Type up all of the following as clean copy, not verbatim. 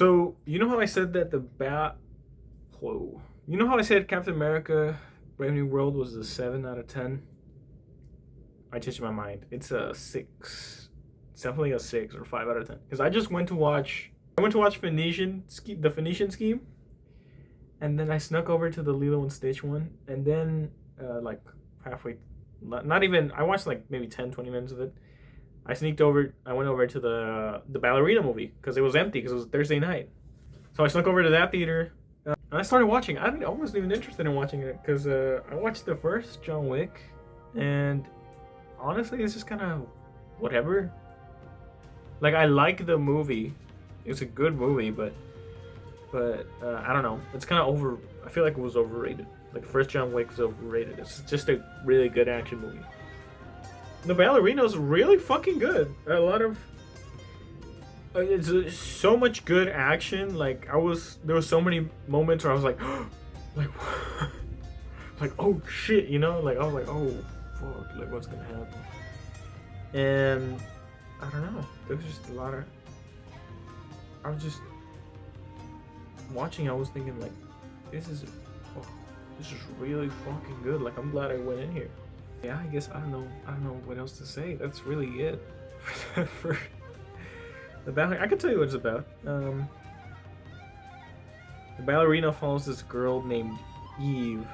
So you know how I said that whoa, you know how I said Captain America: Brave New World was a 7 out of 10? I changed my mind. It's a 6. It's definitely a 6 or 5 out of 10. Because I just went to watch. I went to watch the Phoenician Scheme, and then I snuck over to the Lilo and Stitch one, and then like halfway, not even. I watched like maybe 10, 20 minutes of it. I sneaked over. I went over to the Ballerina movie because it was empty because it was Thursday night. So I snuck over to that theater, and I started watching. I wasn't even interested in watching it because I watched the first John Wick, and honestly, it's just kind of whatever. Like I like the movie, it's a good movie, but I don't know. It's kind of over. I feel like it was overrated. Like the first John Wick was overrated. It's just a really good action movie. The Ballerina's really fucking good. A lot of it's so much good action. Like there was so many moments where I was like, like, like oh shit, you know? Like I was like, oh fuck, like what's gonna happen? And I don't know. There was just a lot of. I was just watching. I was thinking like, this is, oh, this is really fucking good. Like I'm glad I went in here. Yeah, I guess I don't know. I don't know what else to say. That's really it for the ballerina. I can tell you what it's about. The ballerina follows this girl named Eve.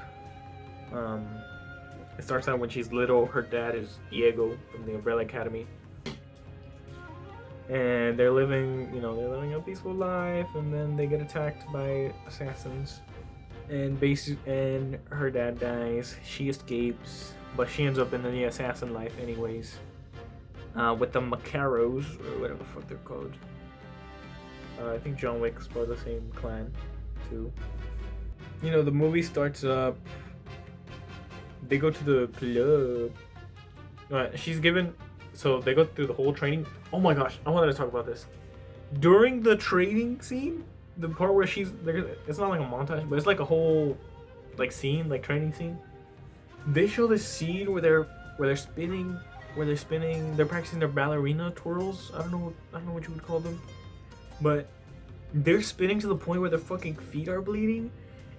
It starts out when she's little. Her dad is Diego from the Umbrella Academy, and they're living a peaceful life, and then they get attacked by assassins, and her dad dies. She escapes, but she ends up in the assassin life anyways, with the Macaros or whatever the fuck they're called. I think John Wick's part of the same clan too. You know, the movie starts up. They go to the club. She's given. So they go through the whole training. Oh my gosh, I wanted to talk about this. During the training scene, the part where she's there, it's not like a montage, but it's like a whole like scene, like training scene. They show this scene where they're spinning, they're practicing their ballerina twirls. I don't know what you would call them. But they're spinning to the point where their fucking feet are bleeding,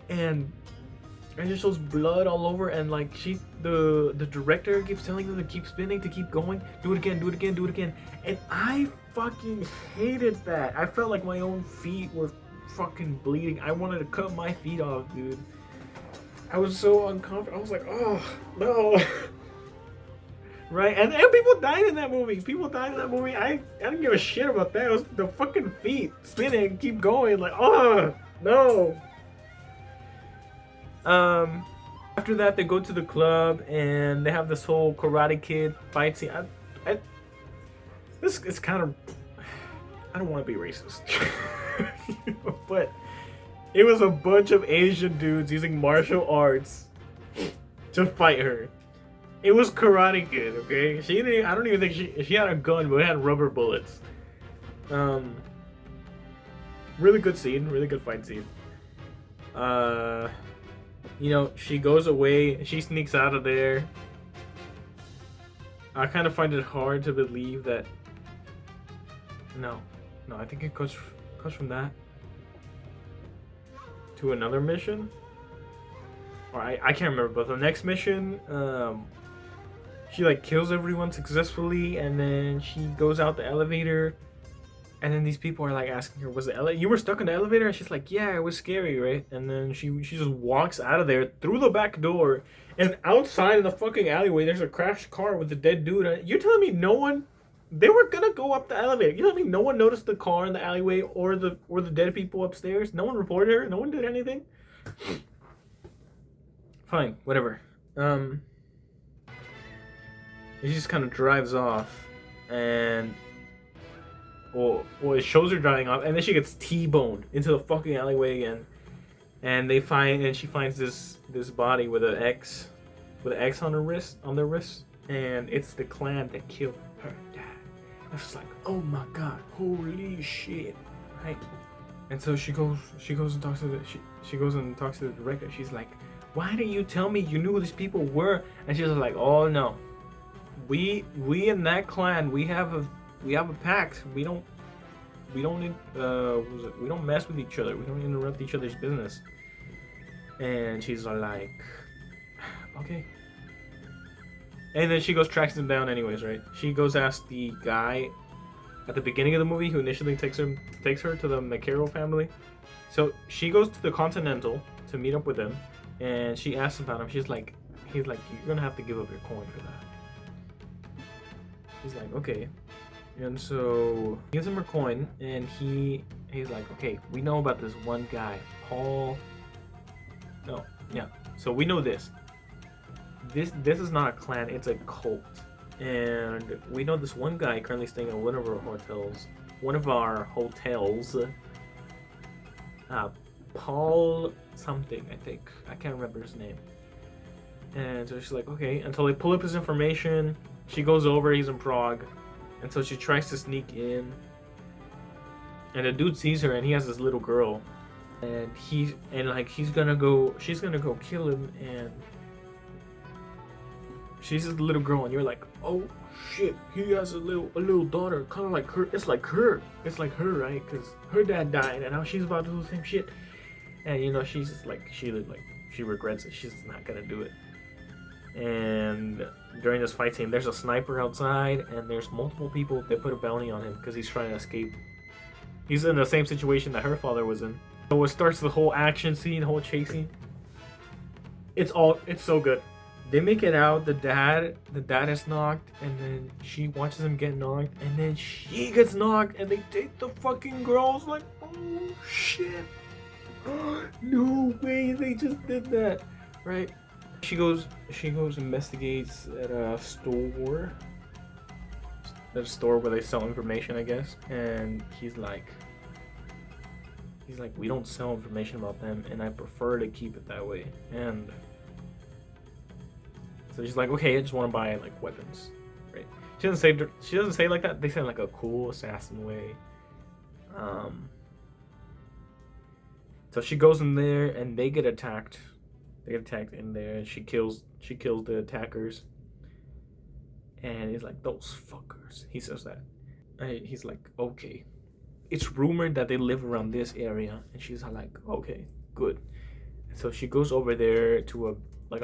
and it just shows blood all over, and like the director keeps telling them to keep spinning, to keep going, do it again, do it again, do it again. And I fucking hated that. I felt like my own feet were fucking bleeding. I wanted to cut my feet off, dude. I was so uncomfortable. I was like, oh no. Right? And people died in that movie. I didn't give a shit about that. It was the fucking feet spinning, keep going, like, oh no. After that, they go to the club and they have this whole Karate Kid fight scene. This is kind of. I don't want to be racist, but it was a bunch of Asian dudes using martial arts to fight her. It was Karate Kid, okay? I don't even think she had a gun, but it had rubber bullets. Really good scene, really good fight scene. You know, she goes away, she sneaks out of there. I kind of find it hard to believe that. No, I think it goes from that to another mission. Or I can't remember, but the next mission, she like kills everyone successfully, and then she goes out the elevator. And then these people are like asking her, "Was you were stuck in the elevator?" And she's like, "Yeah, it was scary, right?" And then she just walks out of there through the back door, and outside in the fucking alleyway, there's a crashed car with a dead dude. You're telling me no one? They were gonna go up the elevator. You telling me no one noticed the car in the alleyway or the dead people upstairs? No one reported her. No one did anything. Fine, whatever. He just kind of drives off, and. Well, it shows her driving off, and then she gets T-boned into the fucking alleyway again. And she finds this body with an X on their wrist, and it's the clan that killed her dad. I was like, oh my god, holy shit, right? And so she goes and talks to the director. She's like, why didn't you tell me you knew who these people were? And she's like, oh no, we in that clan we have a pact. we don't need we don't mess with each other. We don't interrupt each other's business. And she's like, okay. And then she goes tracks him down anyways, right? She goes ask the guy at the beginning of the movie who initially takes her to the McCarroll family. So she goes to the Continental to meet up with him, and she asks about him. He's like, you're gonna have to give up your coin for that. He's like, okay. And so he gives him her coin, and he's like, okay, we know about this one guy, Paul. No, yeah. So we know this. This is not a clan; it's a cult, and we know this one guy currently staying in one of our hotels. Paul something, I think. I can't remember his name. And so she's like, okay. Until they pull up his information, she goes over. He's in Prague, and so she tries to sneak in. And the dude sees her, and he has this little girl, and she's gonna go kill him, and she's just a little girl, and you're like, oh shit, he has a little daughter, kind of like her. It's like her, right? Because her dad died, and now she's about to do the same shit. And you know, she's just like, she regrets it. She's not gonna do it. And during this fight scene, there's a sniper outside, and there's multiple people that put a bounty on him because he's trying to escape. He's in the same situation that her father was in. So it starts the whole action scene, the whole chase scene. It's so good. They make it out, the dad is knocked, and then she watches him get knocked, and then she gets knocked, and they take the fucking girls. Like, oh shit. No way, they just did that. Right? She goes investigates at a store. At a store where they sell information, I guess. And he's like, we don't sell information about them, and I prefer to keep it that way. And so she's like, okay, I just want to buy like weapons, right? She doesn't say like that. They say like a cool assassin way. So she goes in there, and they get attacked. They get attacked in there, and she kills the attackers. And he's like, those fuckers. He says that. He's like, okay. It's rumored that they live around this area. And she's like, okay, good. And so she goes over there to a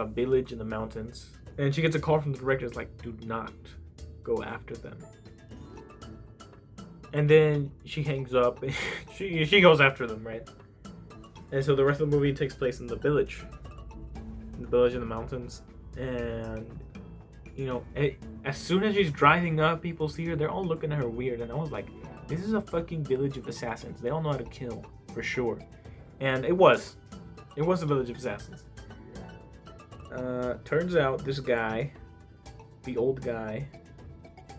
village in the mountains. And she gets a call from the director. It's like, do not go after them. And then she hangs up. And she goes after them, right? And so the rest of the movie takes place in the village. In the mountains. And, you know, as soon as she's driving up, people see her. They're all looking at her weird. And I was like, this is a fucking village of assassins. They all know how to kill, for sure. And it was a village of assassins. Turns out this guy, the old guy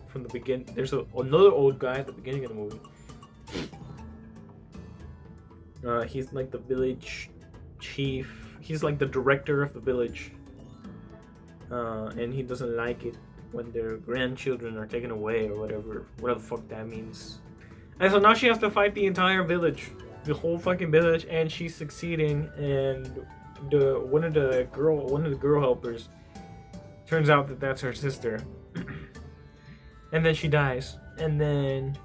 from the beginning, there's another old guy at the beginning of the movie. He's like the village chief. He's like the director of the village. And he doesn't like it when their grandchildren are taken away or whatever the fuck that means. And so now she has to fight the entire village, the whole fucking village, and she's succeeding. And one of the girl helpers turns out that that's her sister. And then she dies. And then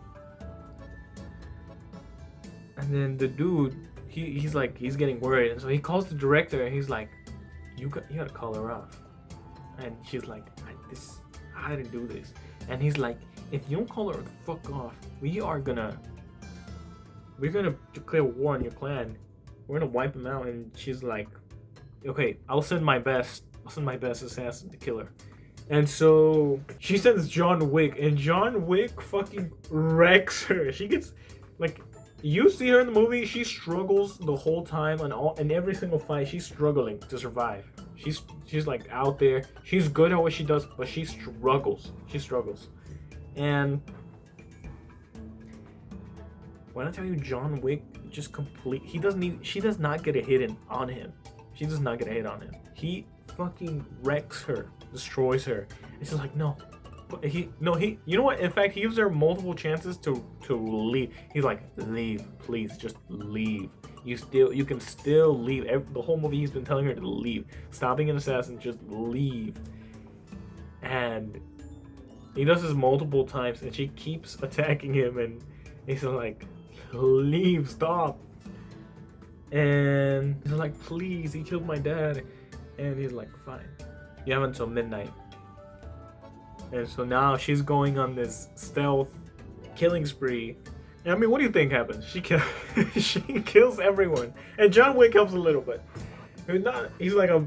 the dude, he's getting worried, and so he calls the director, and he's like, you gotta call her off. And she's like, I didn't do this. And he's like, if you don't call her the fuck off, we're gonna declare war on your clan. We're gonna wipe him out. And she's like, okay, I'll send my best assassin to kill her. And so she sends John Wick, and John Wick fucking wrecks her. She gets, like, you see her in the movie, she struggles the whole time, in every single fight, she's struggling to survive. She's like out there. She's good at what she does, but she struggles. And when I tell you, John Wick just she does not get a hit on him. She does not get a hit on him. He fucking wrecks her, destroys her. It's just like, no. You know what? In fact, he gives her multiple chances to leave. He's like, leave, please, just leave. You can still leave. The whole movie he's been telling her to leave. Stop being an assassin, just leave. And he does this multiple times, and she keeps attacking him, and He's like, leave, stop. And he's like, please, he killed my dad. And he's like, fine. You have until midnight. And so now she's going on this stealth killing spree. And I mean, what do you think happens? She kills everyone. And John Wick helps a little bit. He's like a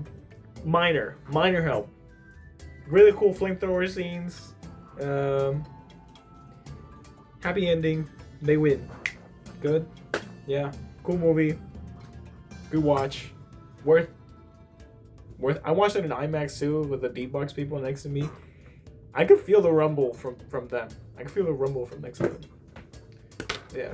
minor help. Really cool flamethrower scenes. Happy ending. They win. Good. Yeah. Cool movie. Good watch. Worth. I watched it in IMAX too with the D-Box people next to me. I could feel the rumble from them. I could feel the rumble from next to them. Yeah.